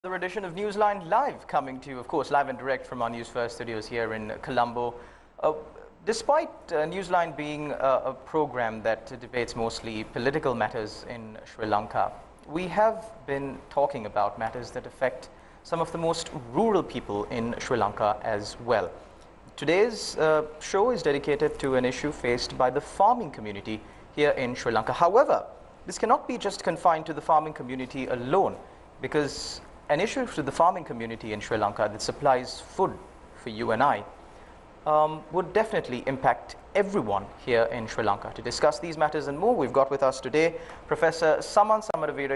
Another edition of Newsline Live, coming to you, of course, live and direct from our News First studios here in Colombo. Despite Newsline being a program that debates mostly political matters in Sri Lanka, we have been talking about matters that affect some of the most rural people in Sri Lanka as well. Today's show is dedicated to an issue faced by the farming community here in Sri Lanka. However, this cannot be just confined to the farming community alone, because an issue to the farming community in Sri Lanka that supplies food for you and I would definitely impact everyone here in Sri Lanka. To discuss these matters and more, we've got with us today Professor Saman.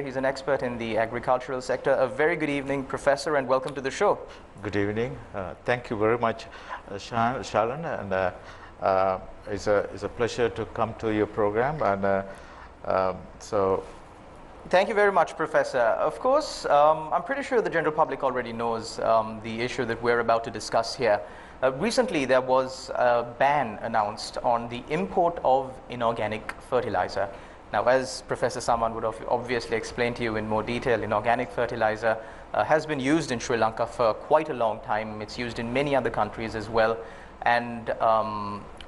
He's an expert in the agricultural sector. A very good evening, Professor, and welcome to the show. Good evening. Thank you very much, Shalan, and it's a pleasure to come to your program. And Thank you very much, Professor. Of course, I'm pretty sure the general public already knows the issue that we're about to discuss here. Recently, there was a ban announced on the import of inorganic fertilizer. Now, as Professor Saman would obviously explain to you in more detail, inorganic fertilizer has been used in Sri Lanka for quite a long time. It's used in many other countries as well. And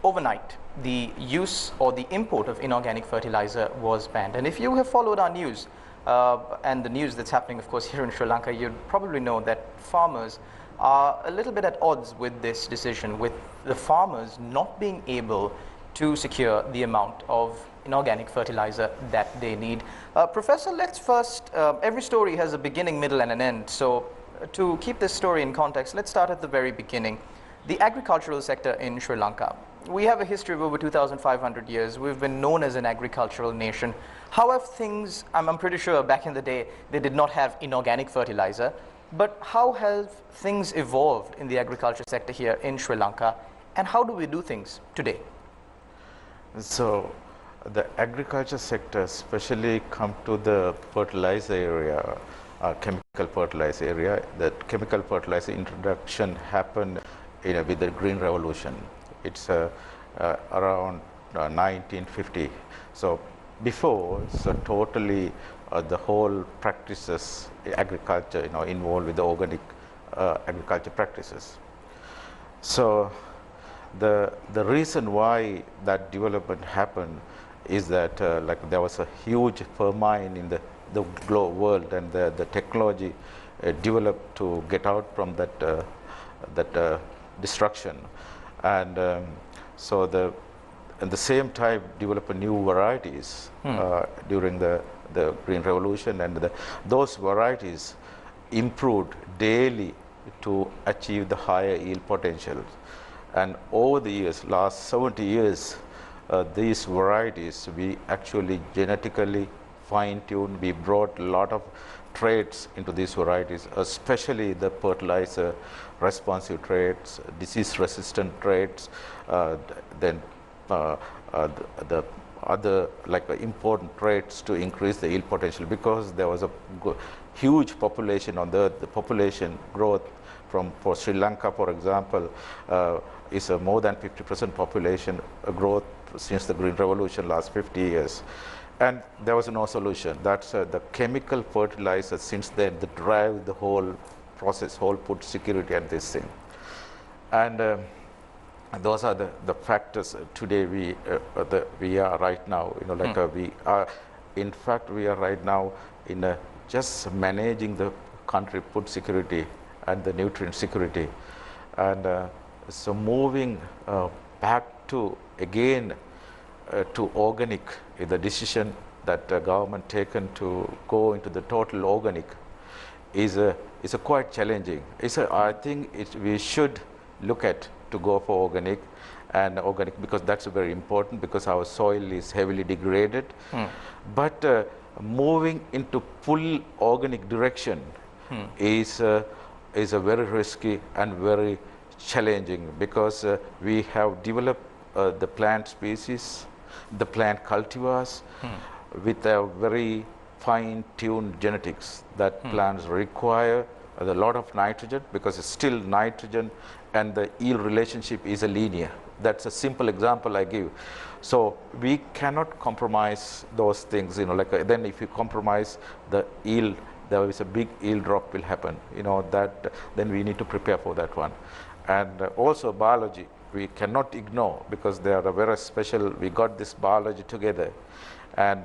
overnight, the use or the import of inorganic fertilizer was banned. And if you have followed our news and the news that's happening, of course, here in Sri Lanka, you'd probably know that farmers are a little bit at odds with this decision, with the farmers not being able to secure the amount of inorganic fertilizer that they need. Professor, let's first, every story has a beginning, middle, and an end. So to keep this story in context, let's start at the very beginning. The agricultural sector in Sri Lanka. We have a history of over 2,500 years. We've been known as an agricultural nation. How have things, I'm pretty sure back in the day, they did not have inorganic fertilizer, but how have things evolved in the agriculture sector here in Sri Lanka, and how do we do things today? So, the agriculture sector, especially come to the fertilizer area, chemical fertilizer area. The chemical fertilizer introduction happened with the Green Revolution. It's around 1950. So before, so totally the whole practices, agriculture, involved with the organic agriculture practices. So the reason why that development happened is that like there was a huge famine in the global world, and the technology developed to get out from that destruction. And so at the same time develop new varieties during the Green Revolution, and those varieties improved daily to achieve the higher yield potential. And over the years, last 70 years, these varieties we actually genetically fine-tuned. We brought a lot of traits into these varieties, especially the fertilizer responsive traits, disease resistant traits, then the other like important traits to increase the yield potential, because there was a huge population on the population growth for Sri Lanka, for example, is a more than 50% population growth since the Green Revolution last 50 years. And there was no solution. That's the chemical fertilizer since then that drive the whole process, whole food security and this thing. And those are the factors today we are right now. We are, in fact, we are right now in just managing the country food security and the nutrient security. And so moving back to again to organic, the decision that the government taken to go into the total organic is quite challenging. I think we should look at to go for organic, because that's very important, because our soil is heavily degraded. But moving into full organic direction is a very risky and very challenging, because we have developed the plant species, the plant cultivars with a very fine-tuned genetics that plants require a lot of nitrogen, because it's still nitrogen and the yield relationship is a linear. That's a simple example I give. So we cannot compromise those things, then if you compromise the yield there is a big yield drop will happen. That then we need to prepare for that one. And also biology, we cannot ignore, because they are very special. We got this biology together, and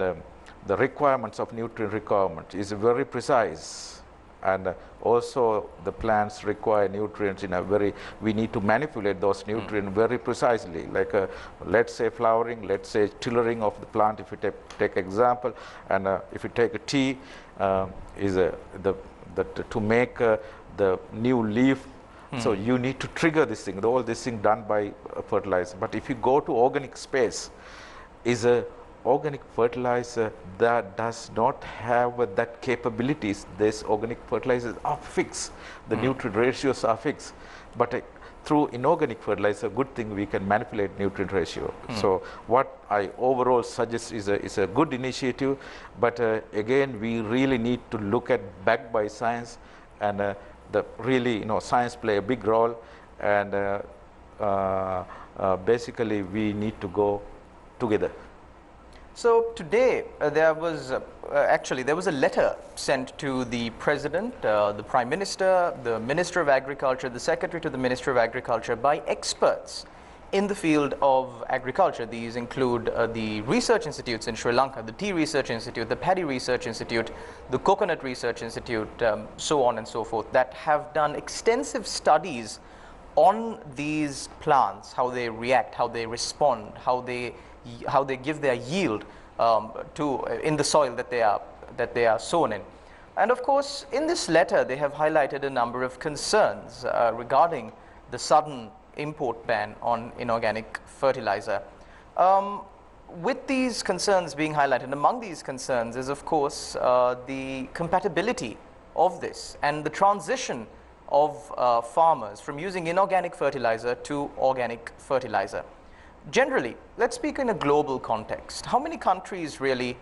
the requirements of nutrient requirement is very precise. And also the plants require nutrients in a very, we need to manipulate those nutrients very precisely, like let's say flowering, let's say tillering of the plant, if you take example. And if you take a tea, to make the new leaf, so you need to trigger this thing, all this thing done by fertilizer. But if you go to organic space, is a organic fertilizer that does not have that capabilities. These organic fertilizers are fixed, the nutrient ratios are fixed. But through inorganic fertilizer, good thing, we can manipulate nutrient ratio. So what I overall suggest is a good initiative, but again, we really need to look at backed by science, and really, science play a big role, and basically we need to go together. So today there was a letter sent to the President, the Prime Minister, the Minister of Agriculture, the Secretary to the Minister of Agriculture, by experts in the field of agriculture. These include the research institutes in Sri Lanka, the Tea Research Institute, the Paddy Research Institute, the Coconut Research Institute, so on and so forth, that have done extensive studies on these plants, how they react, how they respond, how they give their yield in the soil that they are sown in. And of course, in this letter, they have highlighted a number of concerns regarding the sudden import ban on inorganic fertilizer. With these concerns being highlighted, among these concerns is, of course, the compatibility of this and the transition of farmers from using inorganic fertilizer to organic fertilizer. Generally, let's speak in a global context. How many countries really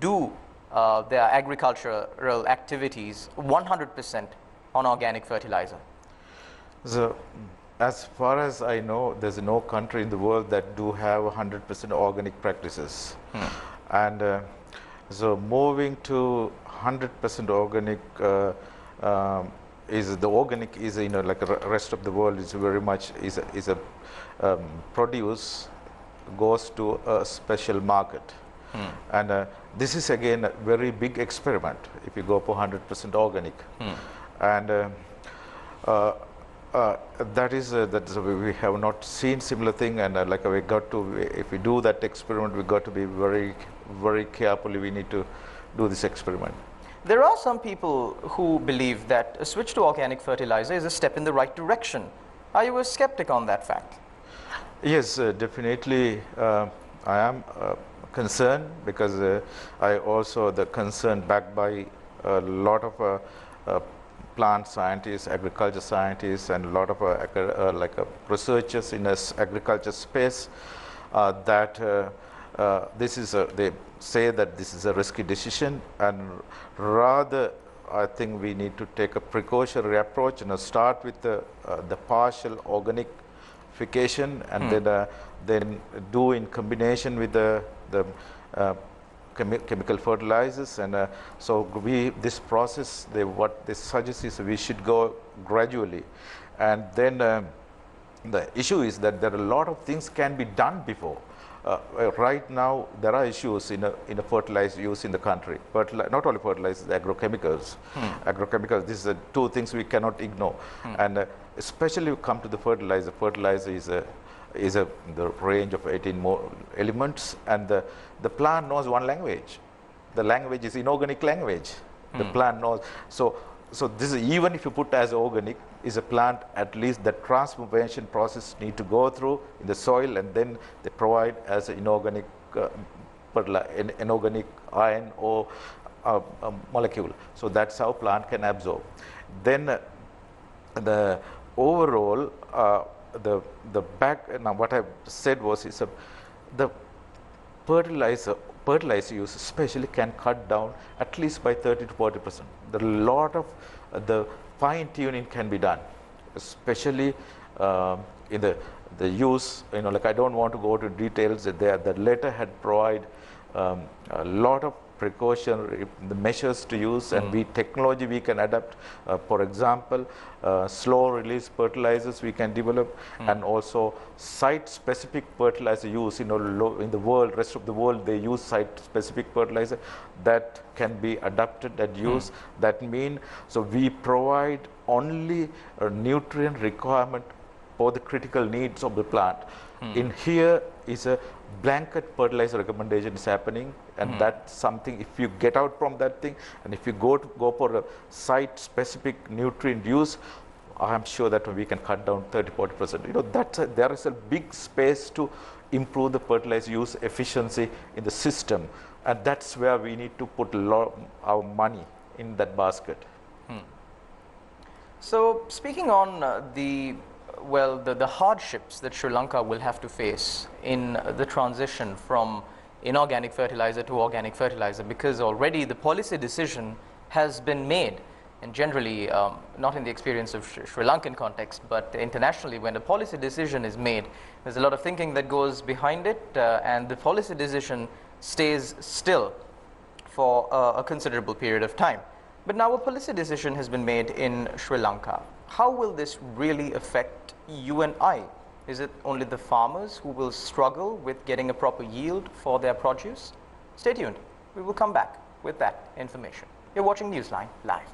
do their agricultural activities 100% on organic fertilizer? So, as far as I know, there's no country in the world that do have 100% organic practices. And so moving to 100% organic like the rest of the world is very much produce goes to a special market. And this is again a very big experiment if you go for 100% organic. And that is we have not seen similar thing, and like we got to, if we do that experiment, we got to be very, very carefully, we need to do this experiment. There are some people who believe that a switch to organic fertilizer is a step in the right direction. Are you a skeptic on that fact? Yes, definitely. I am concerned, because I also the concern backed by a lot of plant scientists, agriculture scientists, and a lot of researchers in this agriculture space that this is they say that this is a risky decision, and rather I think we need to take a precautionary approach and start with the partial organicification, and then do in combination with the chemical fertilizers. And so this process, what they suggest is we should go gradually. And then the issue is that there are a lot of things can be done before. Right now, there are issues in a fertilizer use in the country. Not only fertilizers, agrochemicals. Agrochemicals, these are two things we cannot ignore. And especially come to the fertilizer. Fertilizer is the range of 18 more elements, and the plant knows one language. The language is inorganic language. The plant knows. So this is, even if you put as organic, is a plant, at least the transformation process need to go through in the soil, and then they provide as an inorganic inorganic ion or molecule. So that's how plant can absorb. Then the overall now what I said was the fertilizer use especially can cut down at least by 30 to 40%. There are a lot of the fine tuning can be done, especially in the use. Like I don't want to go to details. The letter had provided a lot of precaution, the measures to use, and technology we can adapt. For example, slow release fertilizers we can develop, and also site specific fertilizer use. In the world, rest of the world, they use site specific fertilizer that can be adapted and used. That means, so we provide only a nutrient requirement for the critical needs of the plant. In here is a blanket fertilizer recommendation is happening, and that's something, if you get out from that thing, and if you go for a site specific nutrient use, I'm sure that we can cut down 30-40%. There is a big space to improve the fertilizer use efficiency in the system, and that's where we need to put a lot of our money in that basket. So speaking on the hardships that Sri Lanka will have to face in the transition from inorganic fertilizer to organic fertilizer, because already the policy decision has been made, and generally, not in the experience of Sri Lankan context, but internationally, when a policy decision is made, there's a lot of thinking that goes behind it, and the policy decision stays still for a considerable period of time. But now a policy decision has been made in Sri Lanka. How will this really affect you and I? Is it only the farmers who will struggle with getting a proper yield for their produce? Stay tuned. We will come back with that information. You're watching Newsline Live.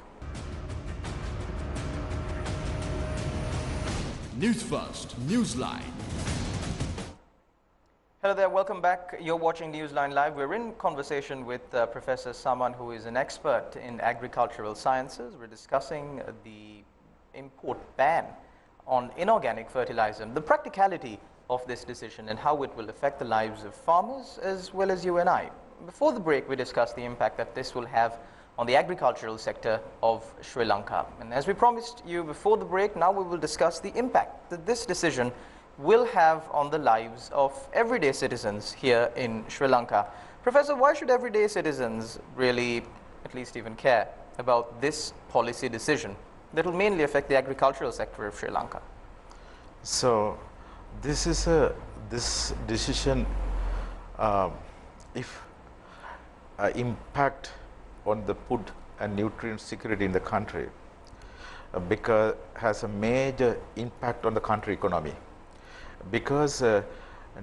News First, Newsline. Hello there, welcome back. You're watching Newsline Live. We're in conversation with Professor Saman, who is an expert in agricultural sciences. We're discussing the import ban on inorganic fertilizer, the practicality of this decision and how it will affect the lives of farmers as well as you and I. Before the break, we discussed the impact that this will have on the agricultural sector of Sri Lanka. And as we promised you before the break, now we will discuss the impact that this decision will have on the lives of everyday citizens here in Sri Lanka. Professor, why should everyday citizens really at least even care about this policy decision that will mainly affect the agricultural sector of Sri Lanka? So this decision, if impact on the food and nutrient security in the country, because has a major impact on the country economy, because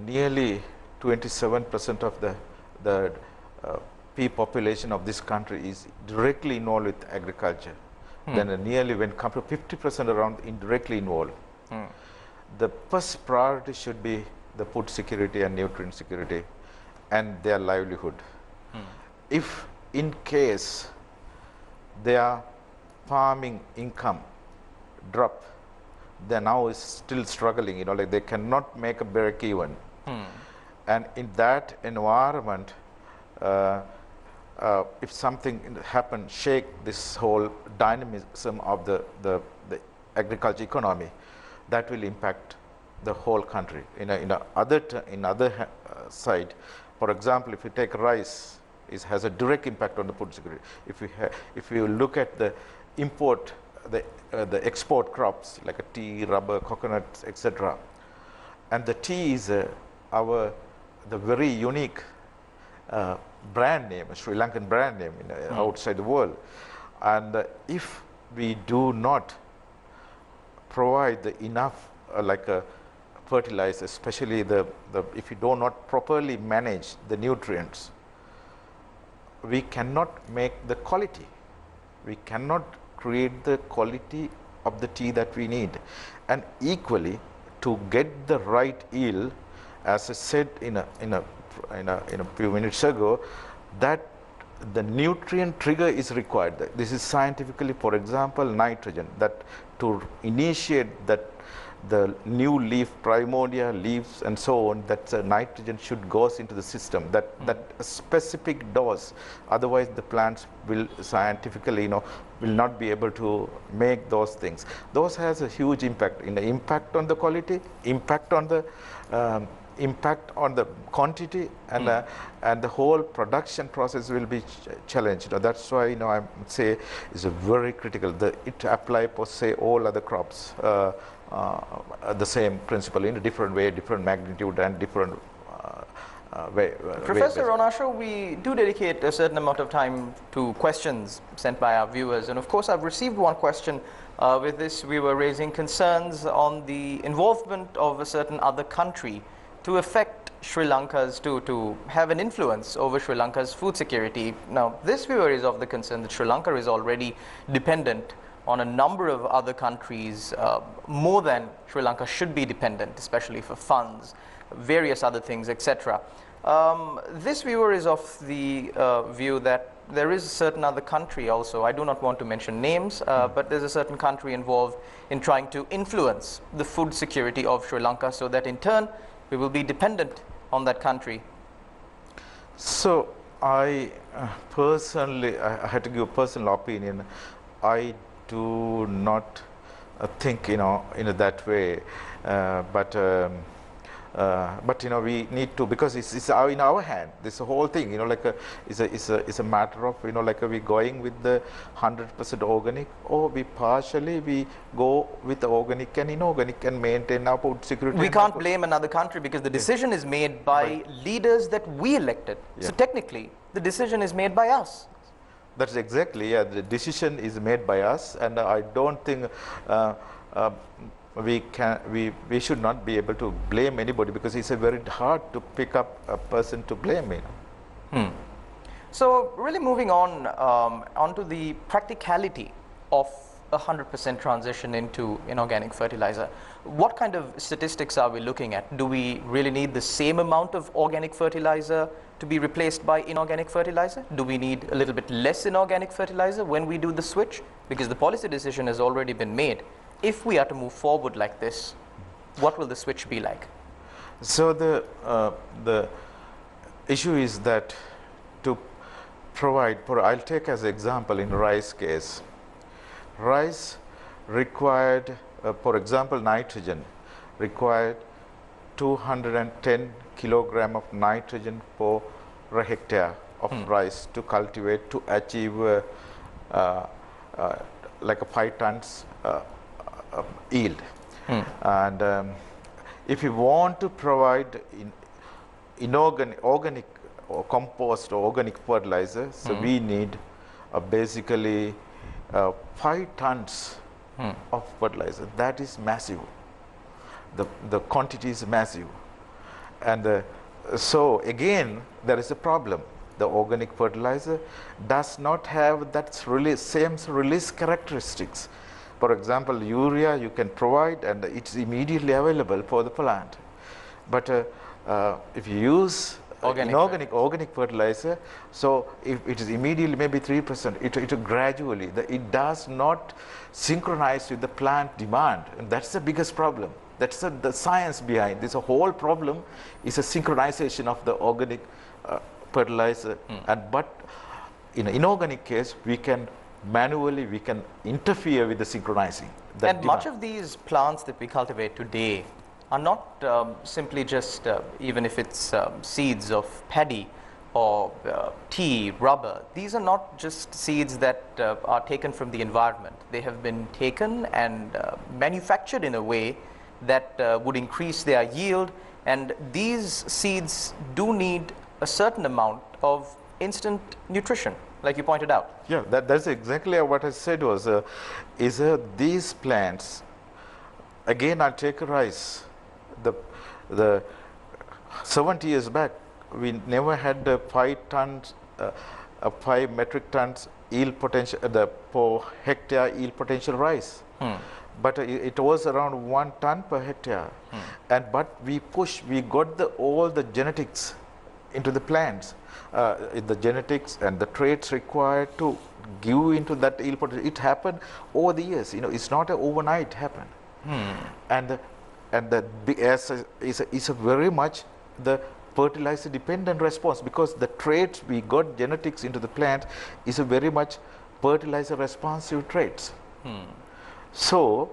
nearly 27% of the population of this country is directly involved with agriculture. Then nearly, when come to 50% around indirectly involved. The first priority should be the food security and nutrient security and their livelihood. If in case their farming income drop, they now is still struggling, like they cannot make a break even. And in that environment, if something happen, shake this whole dynamism of the agriculture economy, that will impact the whole country. In other side, for example, if you take rice, it has a direct impact on the food security. If you look at the import, the export crops like a tea, rubber, coconuts, etc., and the tea is the very unique brand name, a Sri Lankan brand name outside the world. And if we do not provide enough fertilizer, especially if we do not properly manage the nutrients, we cannot make the quality. We cannot create the quality of the tea that we need. And equally, to get the right yield, as I said in a few minutes ago, that the nutrient trigger is required. This is scientifically, for example, nitrogen, that to initiate that the new leaf, primordial leaves and so on, that nitrogen should goes into the system, that a specific dose, otherwise the plants will scientifically will not be able to make those things. Those has a huge impact in the impact on the quality, impact on the quantity, and the whole production process will be challenged. That's why I say is a very critical. It apply for say all other crops, the same principle in a different way, different magnitude, and different Professor, on our show, we do dedicate a certain amount of time to questions sent by our viewers. And of course, I've received one question. With this, we were raising concerns on the involvement of a certain other country to affect Sri Lanka's, to have an influence over Sri Lanka's food security. Now, this viewer is of the concern that Sri Lanka is already dependent on a number of other countries, more than Sri Lanka should be dependent, especially for funds, various other things, etc. This viewer is of the view that there is a certain other country also, I do not want to mention names, but there's a certain country involved in trying to influence the food security of Sri Lanka, so that in turn we will be dependent on that country. So I personally, I had to give a personal opinion. I do not think, you know, in that way, but you know, we need to, because it's in our hand. This whole thing, you know, like it's a matter of, you know, like we going with the 100% organic, or we go with the organic and inorganic and maintain our food security. We can't blame another country because the decision is made by leaders that we elected. So technically, the decision is made by us. That's exactly, yeah, the decision is made by us, and I don't think we should not be able to blame anybody, because it's a very hard to pick up a person to blame, you know. So really moving on onto the practicality of 100% transition into inorganic fertilizer. What kind of statistics are we looking at? Do we really need the same amount of organic fertilizer to be replaced by inorganic fertilizer? Do we need a little bit less inorganic fertilizer when we do the switch? Because the policy decision has already been made. If we are to move forward like this, what will the switch be like? So the issue is that to provide, I'll take as example in rice case. Rice required, for example, nitrogen required 210 kilogram of nitrogen per hectare of rice to cultivate, to achieve like a 5 tons yield. And if you want to provide organic or compost or organic fertilizer, so we need basically 5 tons of fertilizer. That is massive. The quantity is massive. And so again, there is a problem. The organic fertilizer does not have that same release characteristics. For example, urea you can provide and it's immediately available for the plant. But if you use organic fertilizer, so if it is immediately maybe 3%, it gradually, it does not synchronize with the plant demand, and that's the biggest problem. That's the science behind this whole problem, is a synchronization of the organic fertilizer. But in an inorganic case, we can manually interfere with the synchronizing. And much of these plants that we cultivate today are not simply just, even if it's seeds of paddy or tea, rubber, these are not just seeds that are taken from the environment. They have been taken and manufactured in a way that would increase their yield, and these seeds do need a certain amount of instant nutrition, like you pointed out. Yeah, that's exactly what I said was, these plants, again I'll take rice. The 70 years back, we never had 5 metric tons yield potential, per hectare yield potential rice. But it was around 1 ton per hectare. But we got all the genetics into the plants, the genetics and the traits required to give into that yield potential. It happened over the years. You know, it's not an overnight happen. And the is a very much the fertilizer dependent response, because the traits we got genetics into the plant is a very much fertilizer responsive traits. So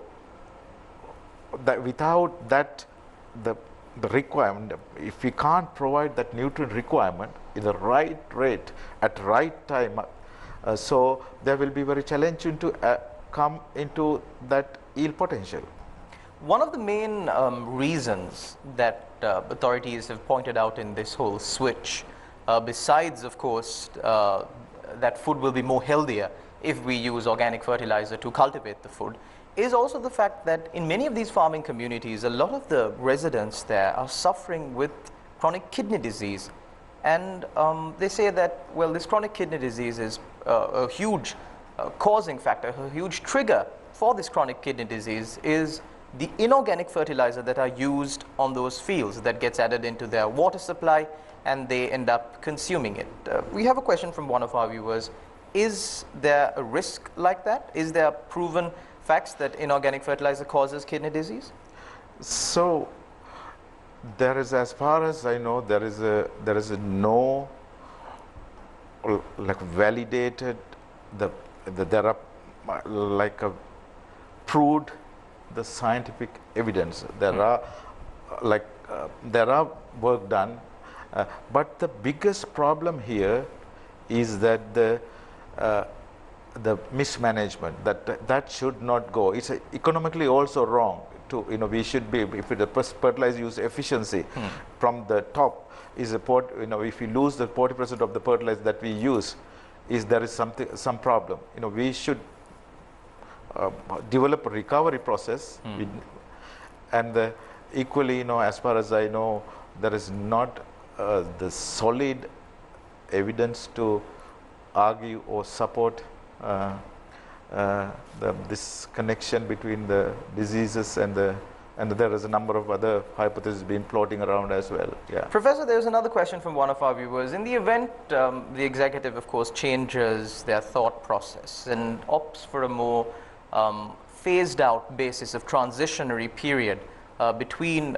that without that the requirement, if we can't provide that nutrient requirement in the right rate at right time, so there will be very challenging to come into that yield potential. One of the main reasons that authorities have pointed out in this whole switch, besides, of course, that food will be more healthier if we use organic fertilizer to cultivate the food, is also the fact that in many of these farming communities, a lot of the residents there are suffering with chronic kidney disease. And they say that, well, this chronic kidney disease is a huge causing factor, a huge trigger for this chronic kidney disease is the inorganic fertilizer that are used on those fields that gets added into their water supply and they end up consuming it. We have a question from one of our viewers. Is there a risk like that? Is there proven facts that inorganic fertilizer causes kidney disease? So there is, as far as I know, there is a no like validated there are like a proved the scientific evidence. There are there are work done, but the biggest problem here is that the mismanagement, that should not go. It's economically also wrong to, we should be, if the fertilizer use efficiency from the top is if we lose the 40% of the fertilizer that we use, there is some problem. We should develop a recovery process, and equally, as far as I know, there is not the solid evidence to argue or support this connection between the diseases and there is a number of other hypotheses being floating around as well. Yeah. Professor, there's another question from one of our viewers. In the event the executive, of course, changes their thought process and opts for a more phased out basis of transitionary period between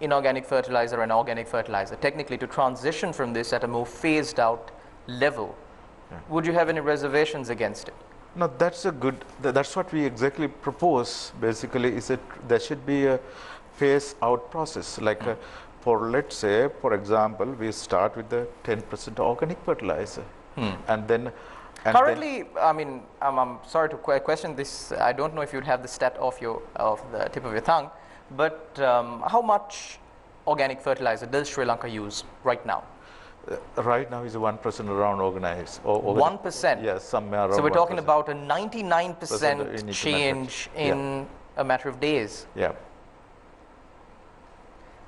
inorganic fertilizer and organic fertilizer, technically to transition from this at a more phased out level, would you have any reservations against it? No, that's a good, that's what we exactly propose basically, is that there should be a phase out process, like let's say, for example, we start with the 10% organic fertilizer, and then currently, I mean, I'm sorry to question this, I don't know if you'd have the stat off the tip of your tongue, but how much organic fertilizer does Sri Lanka use right now? Right now is 1% around organized. 1%? Yes, somewhere around. So we're talking 1%. about a 99% change in a matter of days. Yeah.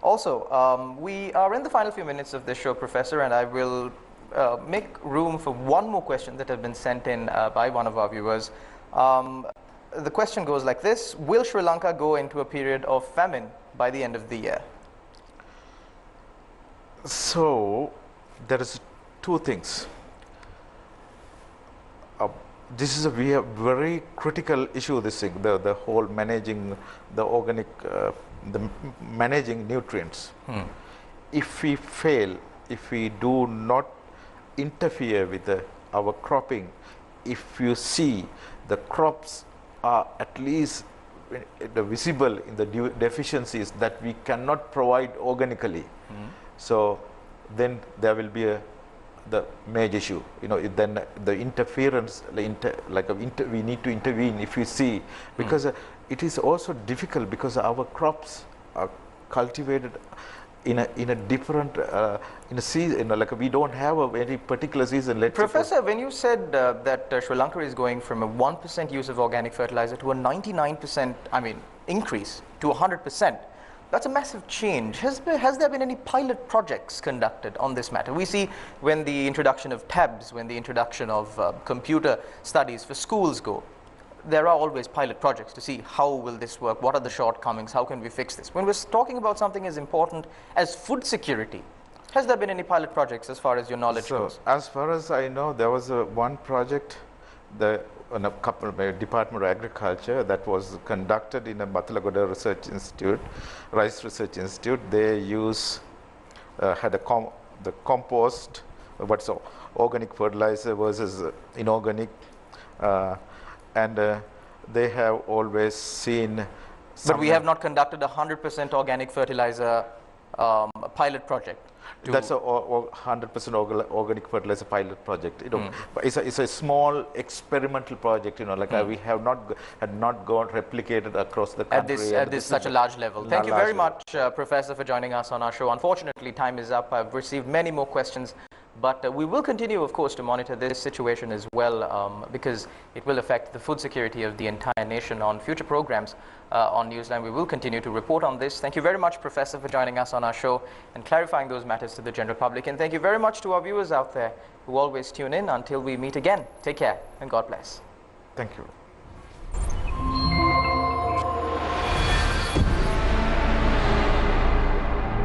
Also, we are in the final few minutes of this show, Professor, and I will make room for one more question that has been sent in by one of our viewers. The question goes like this: will Sri Lanka go into a period of famine by the end of the year? So there is two things. This is a very critical issue. This thing, the whole managing the organic, managing nutrients. If we fail, if we do not interfere with our cropping, if you see the crops are at least visible in the deficiencies that we cannot provide organically, so then there will be the major issue. Then the interference, we need to intervene if we see, because it is also difficult because our crops are cultivated in a different in a season, we don't have a very particular season. Professor, when you said that Sri Lanka is going from a 1% use of organic fertilizer to a 99%, increase to 100%, that's a massive change. Has there been any pilot projects conducted on this matter? We see when the introduction of tabs, when the introduction of computer studies for schools go, there are always pilot projects to see how will this work, what are the shortcomings, how can we fix this. When we're talking about something as important as food security, has there been any pilot projects as far as your knowledge goes? As far as I know, there was one project on a couple Department of Agriculture that was conducted in a Matalagoda Research Institute, Rice Research Institute. They had the compost, what's organic fertilizer versus inorganic, and they have always seen. But we have not conducted 100% organic fertilizer a pilot project. That's a 100% organic fertilizer pilot project. It's a small experimental project. Like we have not gone replicated across the country at this such a large level. Thank you very much, Professor, for joining us on our show. Unfortunately, time is up. I've received many more questions, but we will continue, of course, to monitor this situation as well, because it will affect the food security of the entire nation. On future programs on Newsline, we will continue to report on this. Thank you very much, Professor, for joining us on our show and clarifying those matters to the general public. And thank you very much to our viewers out there who always tune in. Until we meet again, take care and God bless. Thank you.